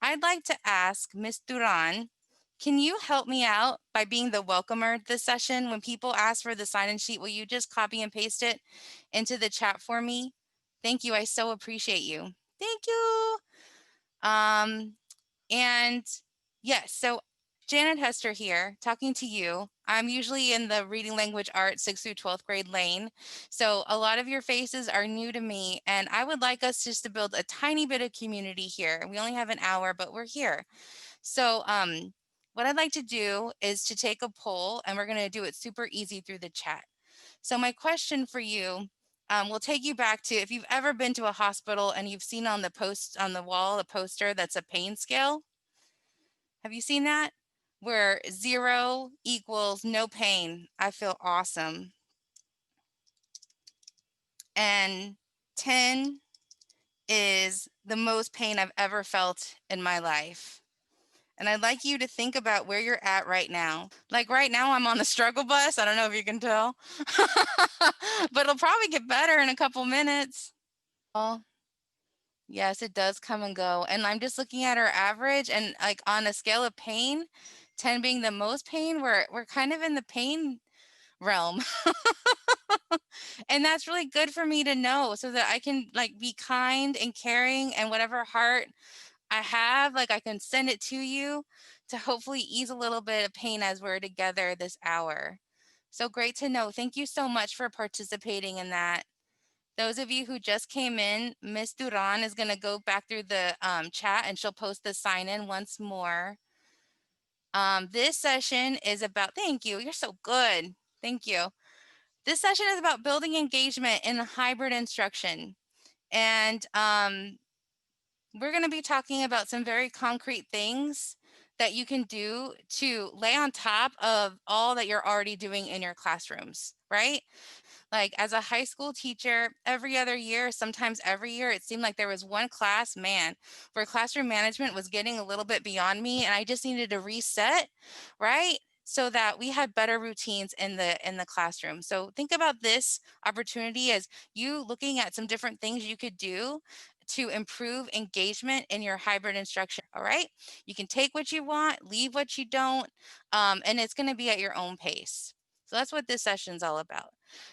I'd like to ask Miss Duran, can you help me out by being the welcomer this session? When people ask for the sign-in sheet, will you just copy and paste it into the chat for me? Thank you. I so appreciate you. Thank you. And yes, so Janet Hester here, talking to you. I'm usually in the reading language arts 6th through 12th grade lane. So a lot of your faces are new to me, and I would like us just to build a tiny bit of community here. We only have an hour, but we're here. So what I'd like to do is to take a poll, and we're gonna do it super easy through the chat. So my question for you will take you back to if you've ever been to a hospital and you've seen on the post on the wall a poster that's a pain scale. Have you seen that? Where 0 equals no pain, I feel awesome. And 10 is the most pain I've ever felt in my life. And I'd like you to think about where you're at right now. Like right now, I'm on the struggle bus. I don't know if you can tell, but it'll probably get better in a couple minutes. Oh, yes, it does come and go. And I'm just looking at our average and like on a scale of pain, 10 being the most pain, we're kind of in the pain realm. And that's really good for me to know so that I can like be kind and caring, and whatever heart I have, like I can send it to you to hopefully ease a little bit of pain as we're together this hour. So great to know. Thank you so much for participating in that. Those of you who just came in, Miss Duran is going to go back through the chat and she'll post the sign in once more. This session is about, thank you. You're so good. Thank you. This session is about building engagement in hybrid instruction. And we're going to be talking about some very concrete things that you can do to lay on top of all that you're already doing in your classrooms, right? Like as a high school teacher, every other year, sometimes every year, it seemed like there was one class, man, where classroom management was getting a little bit beyond me and I just needed to reset, right? So that we had better routines in the classroom. So think about this opportunity as you looking at some different things you could do to improve engagement in your hybrid instruction. All right. You can take what you want, leave what you don't, and it's going to be at your own pace. So that's what this session is all about.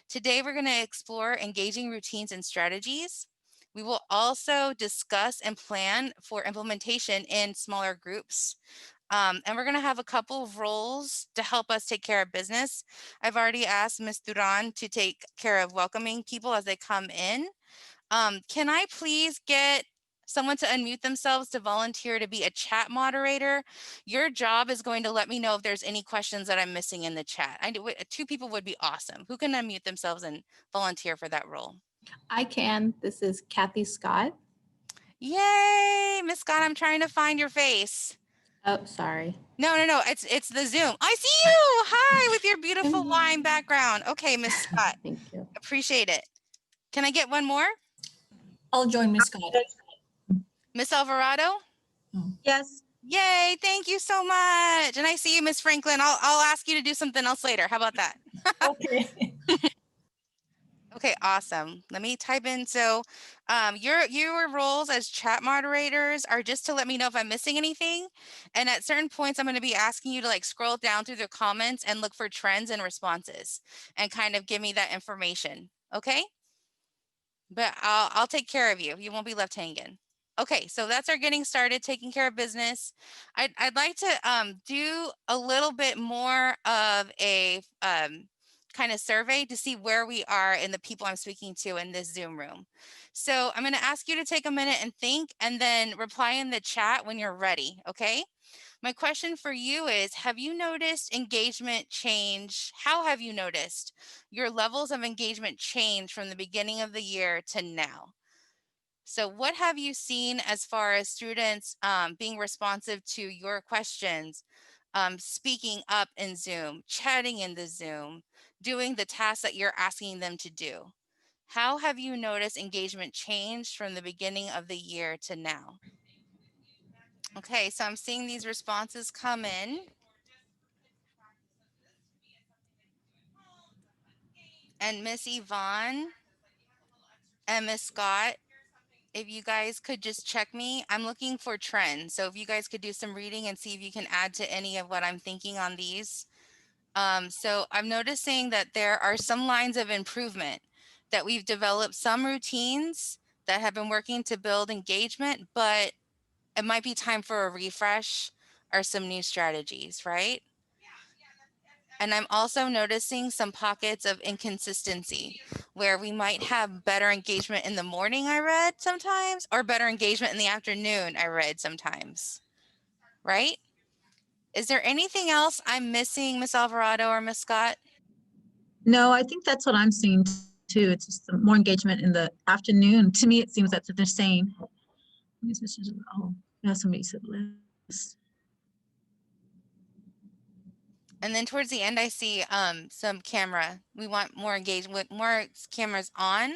Today, we're going to explore engaging routines and strategies. We will also discuss and plan for implementation in smaller groups. And we're going to have a couple of roles to help us take care of business. I've already asked Ms. Duran to take care of welcoming people as they come in. Can I please get someone to unmute themselves to volunteer to be a chat moderator? Your job is going to let me know if there's any questions that I'm missing in the chat. Two people would be awesome. Who can unmute themselves and volunteer for that role? I can. This is Kathy Scott. Yay, Miss Scott, I'm trying to find your face. Oh, sorry. No, it's the Zoom. I see you. Hi, with your beautiful lime background. Okay, Miss Scott. Thank you. Appreciate it. Can I get one more? I'll join Miss Scott. Miss Alvarado? Yes. Yay, thank you so much. And I see you, Miss Franklin. I'll ask you to do something else later. How about that? Okay. Okay, awesome. Let me type in. So your roles as chat moderators are just to let me know if I'm missing anything. And at certain points, I'm going to be asking you to like scroll down through the comments and look for trends and responses and kind of give me that information. Okay. But I'll take care of you. You won't be left hanging. Okay, so that's our getting started, taking care of business. I'd like to do a little bit more of a kind of survey to see where we are in the people I'm speaking to in this Zoom room. So I'm going to ask you to take a minute and think and then reply in the chat when you're ready, okay? My question for you is, have you noticed engagement change? How have you noticed your levels of engagement change from the beginning of the year to now? So what have you seen as far as students being responsive to your questions, speaking up in Zoom, chatting in the Zoom, doing the tasks that you're asking them to do? How have you noticed engagement change from the beginning of the year to now? Okay, so I'm seeing these responses come in. And Miss Yvonne and Miss Scott if you guys could just check me, I'm looking for trends. So if you guys could do some reading and see if you can add to any of what I'm thinking on these. So I'm noticing that there are some lines of improvement, that we've developed some routines that have been working to build engagement, but it might be time for a refresh or some new strategies, right? And I'm also noticing some pockets of inconsistency where we might have better engagement in the morning, I read sometimes, or better engagement in the afternoon, I read sometimes, right? Is there anything else I'm missing, Miss Alvarado or Miss Scott? No, I think that's what I'm seeing too. It's just more engagement in the afternoon. To me, it seems that's what they're saying. Oh, yeah, somebody said less. And then towards the end, I see some camera. We want more engagement, more cameras on.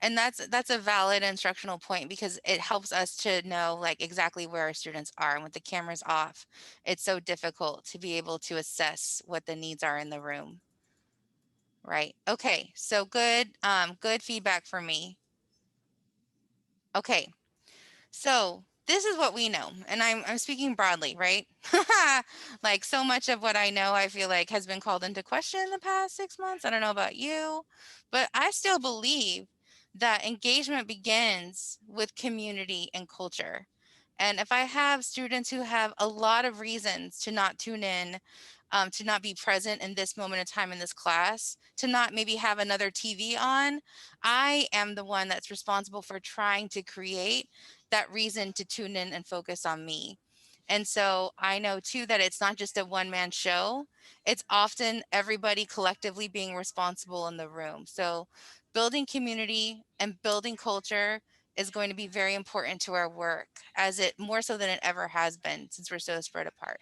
And that's a valid instructional point because it helps us to know like exactly where our students are. And with the cameras off, it's so difficult to be able to assess what the needs are in the room. Right. Okay. So good feedback for me. Okay. So this is what we know, and I'm speaking broadly, right? Like so much of what I know, I feel like has been called into question in the past 6 months. I don't know about you, but I still believe that engagement begins with community and culture. And if I have students who have a lot of reasons to not tune in, to not be present in this moment of time in this class, to not maybe have another TV on, I am the one that's responsible for trying to create that reason to tune in and focus on me. And so I know too that it's not just a one man show, it's often everybody collectively being responsible in the room. So building community and building culture is going to be very important to our work, as it more so than it ever has been since we're so spread apart.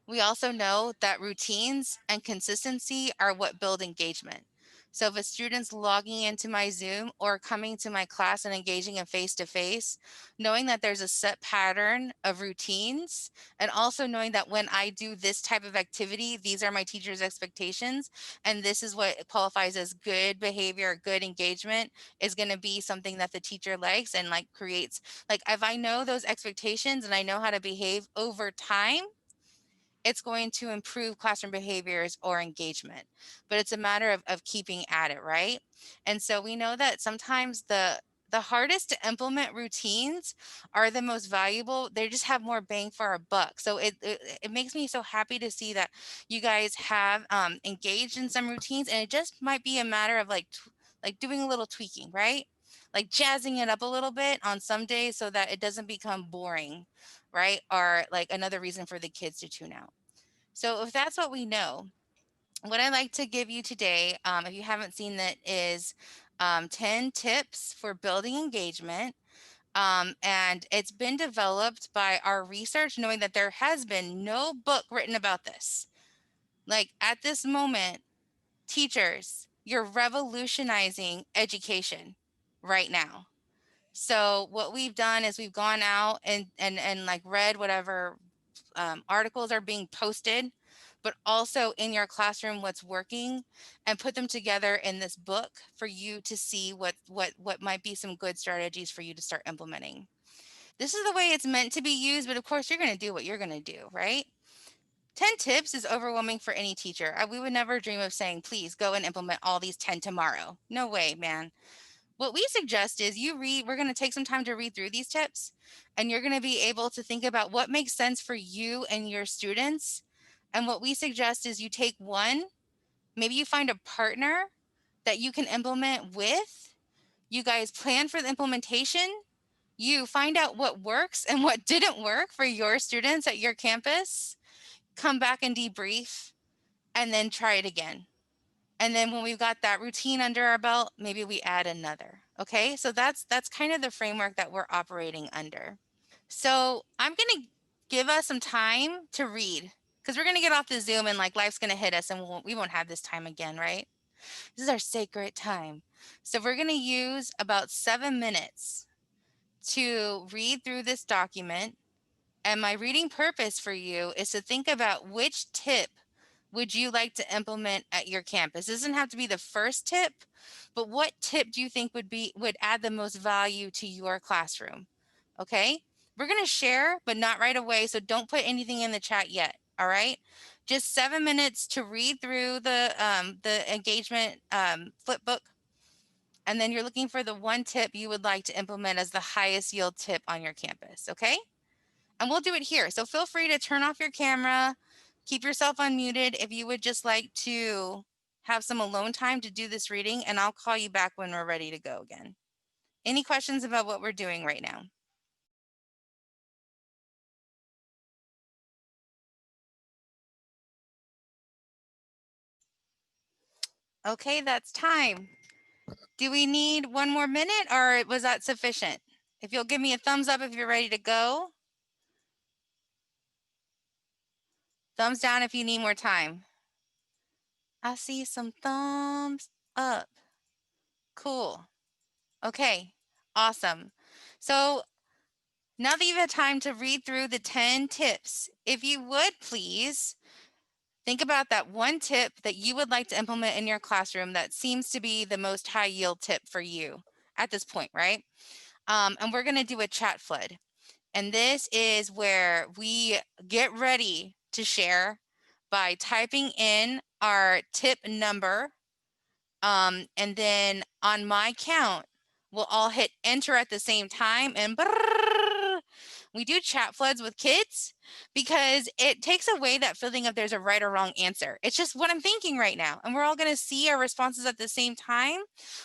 We also know that routines and consistency are what build engagement. So if a student's logging into my Zoom or coming to my class and engaging in face-to-face, knowing that there's a set pattern of routines, and also knowing that when I do this type of activity, these are my teacher's expectations, and this is what qualifies as good behavior, good engagement, is going to be something that the teacher likes and like creates. Like if I know those expectations and I know how to behave over time, it's going to improve classroom behaviors or engagement, but it's a matter of keeping at it, right? And so we know that sometimes the hardest to implement routines are the most valuable. They just have more bang for our buck. So it makes me so happy to see that you guys have engaged in some routines, and it just might be a matter of like doing a little tweaking, right? Like jazzing it up a little bit on some days so that it doesn't become boring, right? Or like another reason for the kids to tune out. So if that's what we know, what I'd like to give you today, if you haven't seen that, is 10 tips for building engagement. And it's been developed by our research, knowing that there has been no book written about this. Like at this moment, teachers, you're revolutionizing education right now. So what we've done is we've gone out and like read whatever articles are being posted, but also in your classroom what's working, and put them together in this book for you to see what might be some good strategies for you to start implementing. This is the way it's meant to be used, but of course you're going to do what you're going to do, right? 10 tips is overwhelming for any teacher. We would never dream of saying, please go and implement all these 10 tomorrow. No way, man. What we suggest is you read, we're going to take some time to read through these tips, and you're going to be able to think about what makes sense for you and your students. And what we suggest is you take one, maybe you find a partner that you can implement with. You guys plan for the implementation. You find out what works and what didn't work for your students at your campus. Come back and debrief, and then try it again. And then when we've got that routine under our belt, maybe we add another. Okay, so that's kind of the framework that we're operating under. So I'm gonna give us some time to read, because we're gonna get off the Zoom and like life's gonna hit us, and we won't have this time again, right? This is our sacred time. So we're gonna use about 7 minutes to read through this document. And my reading purpose for you is to think about which tip would you like to implement at your campus? It doesn't have to be the first tip, but what tip do you think would add the most value to your classroom? Okay, we're gonna share, but not right away. So don't put anything in the chat yet. All right, just 7 minutes to read through the engagement flip book, and then you're looking for the one tip you would like to implement as the highest yield tip on your campus. Okay, and we'll do it here. So feel free to turn off your camera, keep yourself unmuted if you would just like to have some alone time to do this reading, and I'll call you back when we're ready to go again. Any questions about what we're doing right now? Okay, that's time. Do we need 1 more minute or was that sufficient? If you'll give me a thumbs up if you're ready to go. Thumbs down if you need more time. I see some thumbs up. Cool. Okay, awesome. So now that you've had time to read through the 10 tips, if you would please think about that one tip that you would like to implement in your classroom that seems to be the most high yield tip for you at this point, right? And we're gonna do a chat flood. And this is where we get ready to share by typing in our tip number. And then on my count, we'll all hit enter at the same time and brrrr. We do chat floods with kids because it takes away that feeling of there's a right or wrong answer. It's just what I'm thinking right now. And we're all going to see our responses at the same time.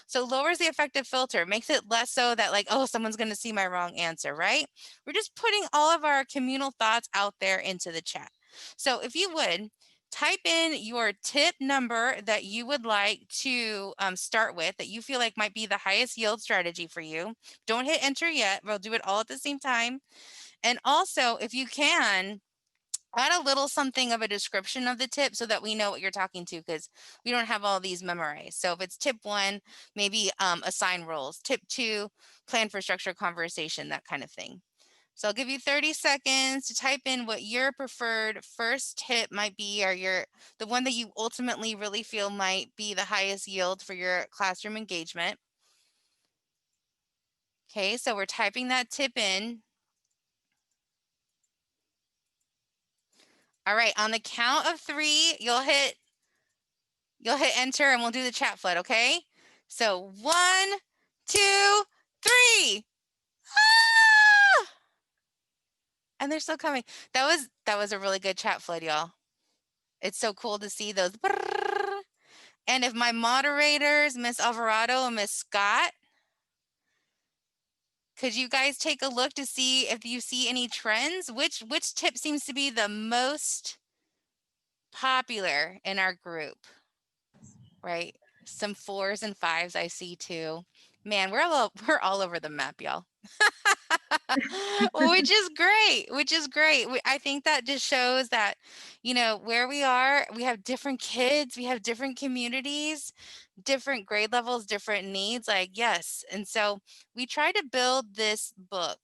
So lowers the affective filter, makes it less so that like, oh, someone's going to see my wrong answer, right? We're just putting all of our communal thoughts out there into the chat. So if you would, type in your tip number that you would like to start with, that you feel like might be the highest yield strategy for you. Don't hit enter yet. We'll do it all at the same time. And also, if you can, add a little something of a description of the tip so that we know what you're talking to, because we don't have all these memorized. So if it's tip 1, maybe assign roles. Tip 2, plan for structured conversation, that kind of thing. So I'll give you 30 seconds to type in what your preferred first tip might be, or the one that you ultimately really feel might be the highest yield for your classroom engagement. Okay, so we're typing that tip in. All right, on the count of 3, you'll hit enter and we'll do the chat flood, okay? So 1, 2, 3. Ah! And they're still coming. That was a really good chat flood, y'all. It's so cool to see those. And if my moderators, Miss Alvarado and Miss Scott, could you guys take a look to see if you see any trends? Which tip seems to be the most popular in our group, right? Some 4s and 5s I see too. Man, we're all over the map, y'all. Which is great. I think that just shows that, where we are, we have different kids, we have different communities, different grade levels, different needs, like, yes. And so we try to build this book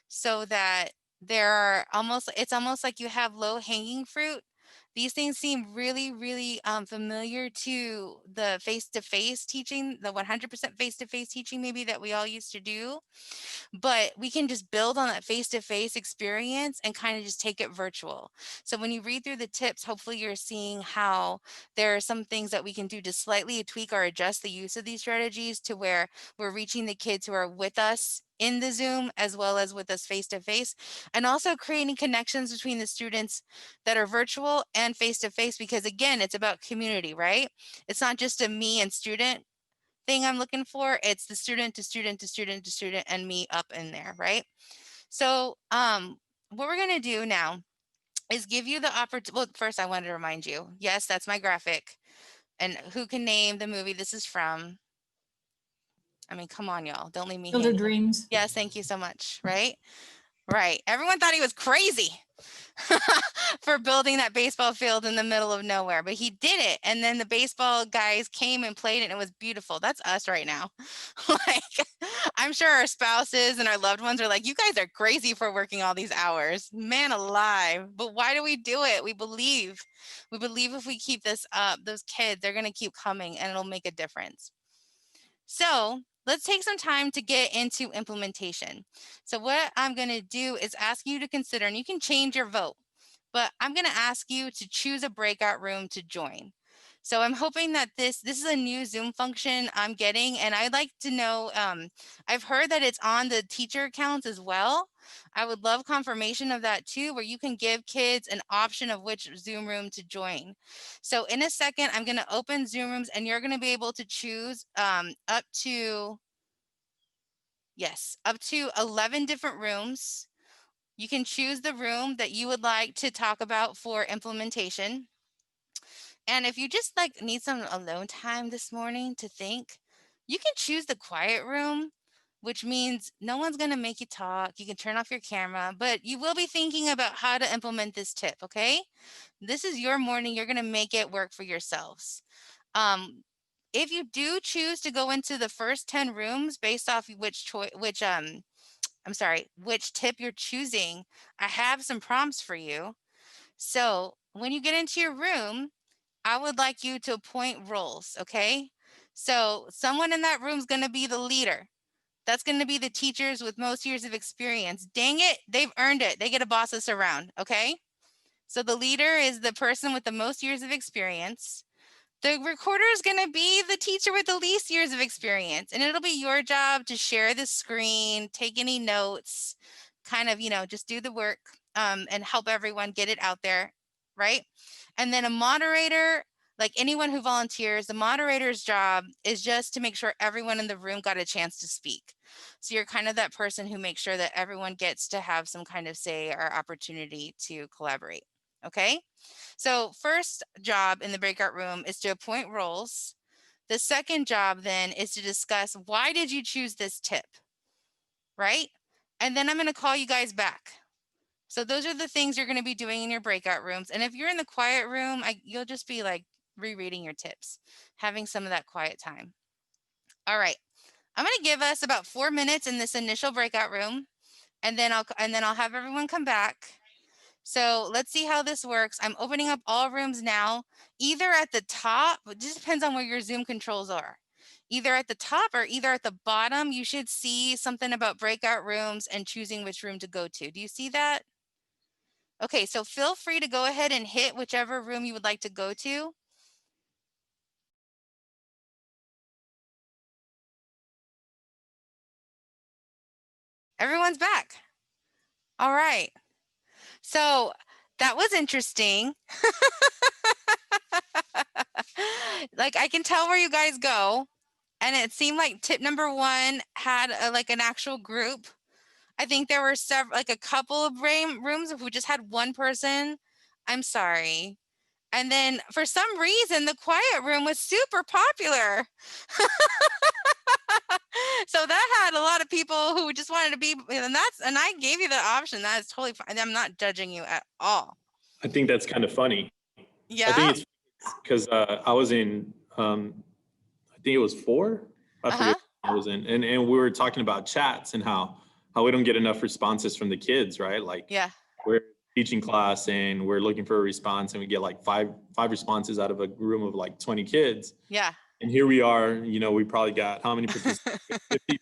so that it's almost like you have low hanging fruit. These things seem really, really familiar to the face-to-face teaching, the 100% face-to-face teaching maybe that we all used to do. But we can just build on that face-to-face experience and kind of just take it virtual. So when you read through the tips, hopefully you're seeing how there are some things that we can do to slightly tweak or adjust the use of these strategies to where we're reaching the kids who are with us in the Zoom as well as with us face-to-face, and also creating connections between the students that are virtual and face-to-face, because again, it's about community, right? It's not just a me and student thing I'm looking for. It's the student to student to student to student and me up in there, right? So what we're gonna do now is give you the opportunity. Well, first I wanted to remind you, yes, that's my graphic. And who can name the movie this is from? I mean, come on, y'all. Don't leave me Field of hanging. Dreams. Yes, thank you so much, right? Right. Everyone thought he was crazy. for building that baseball field in the middle of nowhere, but he did it. And then the baseball guys came and played it, and it was beautiful. That's us right now. Like, I'm sure our spouses and our loved ones are like, you guys are crazy for working all these hours. Man alive. But why do we do it? We believe. We believe if we keep this up, those kids, they're going to keep coming and it'll make a difference. So let's take some time to get into implementation. So what I'm going to do is ask you to consider, and you can change your vote, but I'm going to ask you to choose a breakout room to join. So I'm hoping that this is a new Zoom function I'm getting, and I'd like to know, I've heard that it's on the teacher accounts as well. I would love confirmation of that too, where you can give kids an option of which Zoom room to join. So in a second, I'm going to open Zoom rooms, and you're going to be able to choose up to 11 different rooms. You can choose the room that you would like to talk about for implementation. And if you just like need some alone time this morning to think, you can choose the quiet room, which means no one's going to make you talk. You can turn off your camera, but you will be thinking about how to implement this tip, okay? This is your morning. You're going to make it work for yourselves. If you do choose to go into the first 10 rooms based off which tip you're choosing, I have some prompts for you. So when you get into your room, I would like you to appoint roles, okay? So someone in that room is going to be the leader. That's going to be the teachers with most years of experience. Dang it, they've earned it. They get to boss us around, okay? So the leader is the person with the most years of experience. The recorder is going to be the teacher with the least years of experience, and it'll be your job to share the screen, take any notes, kind of, just do the work and help everyone get it out there, right? And then a moderator, like anyone who volunteers, the moderator's job is just to make sure everyone in the room got a chance to speak. So you're kind of that person who makes sure that everyone gets to have some kind of say or opportunity to collaborate, okay? So first job in the breakout room is to appoint roles. The second job then is to discuss, why did you choose this tip, right? And then I'm going to call you guys back. So those are the things you're going to be doing in your breakout rooms. And if you're in the quiet room, you'll just be like rereading your tips, having some of that quiet time. All right. I'm going to give us about 4 minutes in this initial breakout room, and then I'll have everyone come back. So let's see how this works. I'm opening up all rooms now, either at the top, it just depends on where your Zoom controls are. Either at the top or either at the bottom, you should see something about breakout rooms and choosing which room to go to. Do you see that? Okay, so feel free to go ahead and hit whichever room you would like to go to. Everyone's back. All right. So that was interesting. Like, I can tell where you guys go. And it seemed like tip number 1 had like an actual group. I think there were like a couple of rooms who just had one person. I'm sorry. And then for some reason, the quiet room was super popular. So that had a lot of people who just wanted to be, and I gave you the option. That is totally fine. I'm not judging you at all. I think that's kind of funny. Yeah. I think it's because I was in, I think it was 4. I forget what I was in, and we were talking about chats and how we don't get enough responses from the kids, right? Like, Yeah. we're teaching class and we're looking for a response, and we get like five responses out of a room of like 20 kids. Yeah. And here we are, we probably got how many participants?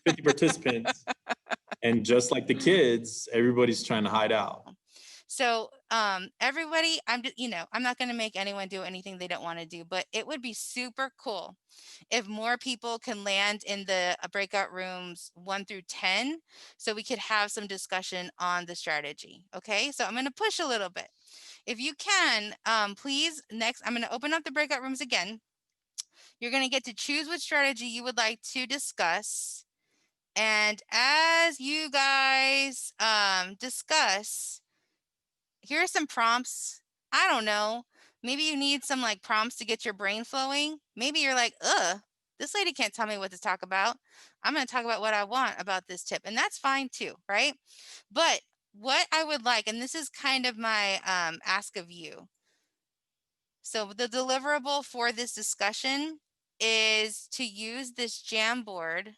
50 participants. And just like the kids, everybody's trying to hide out. So everybody, I'm not going to make anyone do anything they don't want to do, but it would be super cool if more people can land in the breakout rooms 1 through 10, so we could have some discussion on the strategy. Okay, so I'm going to push a little bit. If you can, please, next, I'm going to open up the breakout rooms again. You're going to get to choose which strategy you would like to discuss. And as you guys discuss, here are some prompts. I don't know. Maybe you need some like prompts to get your brain flowing. Maybe you're like, this lady can't tell me what to talk about. I'm going to talk about what I want about this tip. And that's fine too, right? But what I would like, and this is kind of my ask of you. So the deliverable for this discussion is to use this Jamboard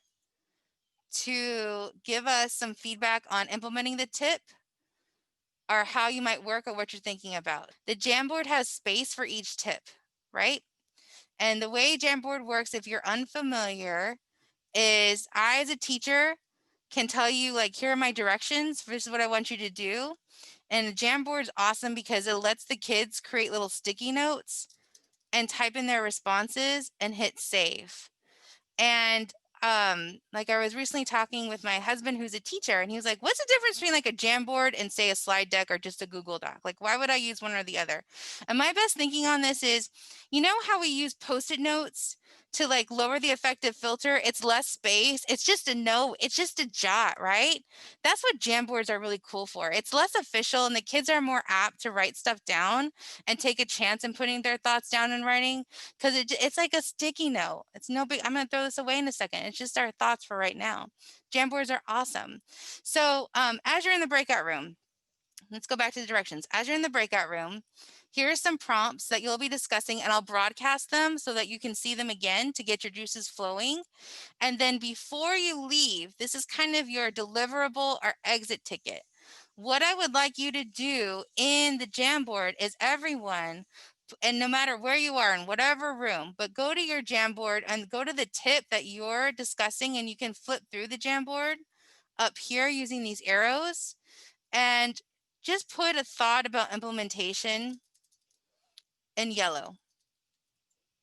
to give us some feedback on implementing the tip or how you might work or what you're thinking about. The Jamboard has space for each tip, right? And the way Jamboard works, if you're unfamiliar, is I, as a teacher, can tell you, like, here are my directions. This is what I want you to do. And the Jamboard is awesome because it lets the kids create little sticky notes and type in their responses and hit save. And like I was recently talking with my husband who's a teacher, and he was like, what's the difference between like a Jamboard and say a slide deck or just a Google Doc? Like, why would I use one or the other? And my best thinking on this is, you know how we use Post-it notes to like lower the effective filter? It's less space. It's just a note. It's just a jot, right? That's what Jamboards are really cool for. It's less official and the kids are more apt to write stuff down and take a chance in putting their thoughts down in writing, because it's like a sticky note. It's no big, I'm going to throw this away in a second. It's just our thoughts for right now. Jamboards are awesome. So as you're in the breakout room, let's go back to the directions. As you're in the breakout room, here are some prompts that you'll be discussing, and I'll broadcast them so that you can see them again to get your juices flowing. And then before you leave, this is kind of your deliverable or exit ticket. What I would like you to do in the Jamboard is everyone, and no matter where you are in whatever room, but go to your Jamboard and go to the tip that you're discussing, and you can flip through the Jamboard up here using these arrows and just put a thought about implementation in yellow.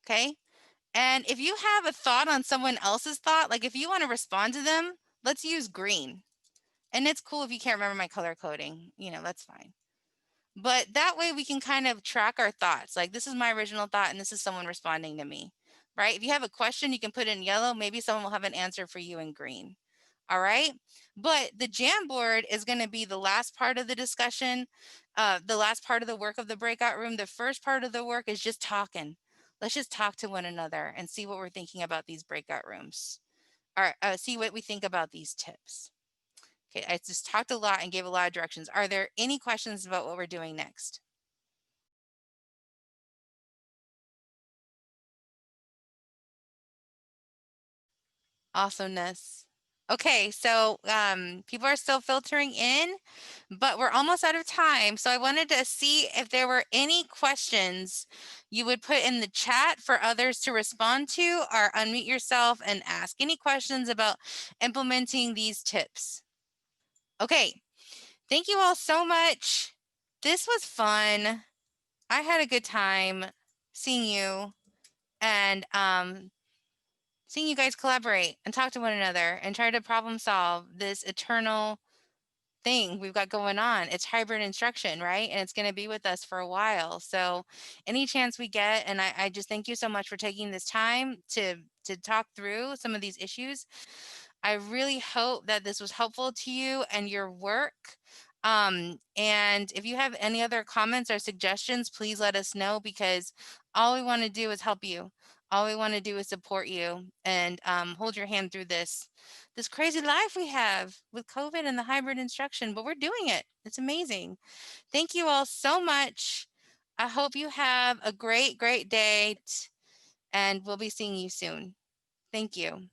Okay. And if you have a thought on someone else's thought, like if you want to respond to them, let's use green. And it's cool if you can't remember my color coding, you know, that's fine. But that way we can kind of track our thoughts. Like, this is my original thought and this is someone responding to me, right? If you have a question, you can put it in yellow. Maybe someone will have an answer for you in green. All right. But the Jamboard is going to be the last part of the discussion, the last part of the work of the breakout room. The first part of the work is just talking. Let's just talk to one another and see what we're thinking about these breakout rooms, or see what we think about these tips. Okay, I just talked a lot and gave a lot of directions. Are there any questions about what we're doing next? Awesomeness. Okay, so people are still filtering in, but we're almost out of time. So I wanted to see if there were any questions you would put in the chat for others to respond to, or unmute yourself and ask any questions about implementing these tips. Okay, thank you all so much. This was fun. I had a good time seeing you and seeing you guys collaborate and talk to one another and try to problem solve this eternal thing we've got going on. It's hybrid instruction, right? And it's going to be with us for a while. So any chance we get, and I just thank you so much for taking this time to talk through some of these issues. I really hope that this was helpful to you and your work. And if you have any other comments or suggestions, please let us know, because all we want to do is help you. All we want to do is support you and hold your hand through this crazy life we have with COVID and the hybrid instruction, but we're doing it. It's amazing. Thank you all so much. I hope you have a great, great day, and we'll be seeing you soon. Thank you.